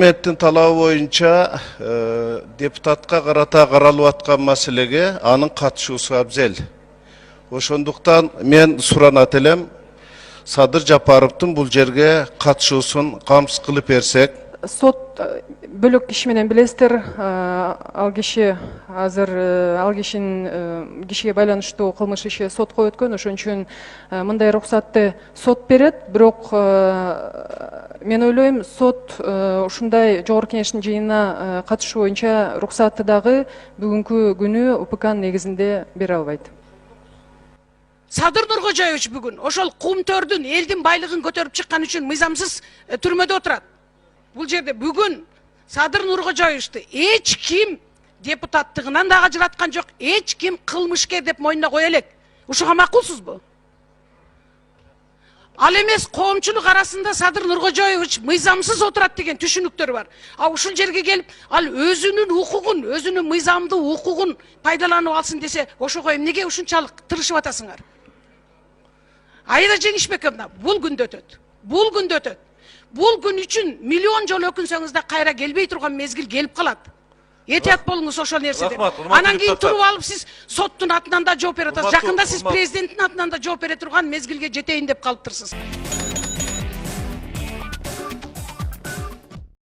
Парламенттин талабы боюнча депутатка карата каралып аткан маселеге анын катышуусу абзел. Ошондуктан мен суранат элем, Садыр Жапаровдун бул жерге катышуусун камсыз кылып берсек. Сот бөлөк киши менен билесиздер, ал киши азыр ал кишинин кишиге байланыштуу кылмыш иши сотко өткөн, ошон үчүн мындай уруксатты сот берет. Бирок мен ойлойм, сот ушундай жогорку кеңештин жыйынына катышуу боюнча уруксатты дагы бүгүнкү күнү УПКнын негизинде бере албайт. Садыр Нуркожоевич бүгүн ошол кумтөрдүн элдин байлыгын көтөрүп чыккан үчүн мыйзамсыз түрмөдө отурат. Бул жерде бүгүн Садыр Нуркожоевичти эч ким депутаттыгынан дагы ажыраткан жок, эч ким кылмышкер деп мойнуна кое элек. Ушуга макулсузбу? Ал эмес коомчулук арасында Садыр Нуркожоевич мыйзамсыз отурат деген түшүнүктөр бар. А ушул жерге келип, ал өзүнүн укугун, өзүнүн мыйзамдуу укугун пайдаланып алсын десе, ошого эмнеге ушунчалык тырышып атасыңар? Айда Жеңишбековна, бул күндө өтөт. Бул күндө өтөт. Бул күн үчүн миллион жолу өкүнсөңүз да кайра келбей турган мезгил келип калат. Этият болуңуз ошол нерседен. Анан кийин туруп алып сиз соттун атынан да жооп бере атасыз. Жакында сиз президенттин атынан да жооп бере турган мезгилге жетейин деп калыптырсыз.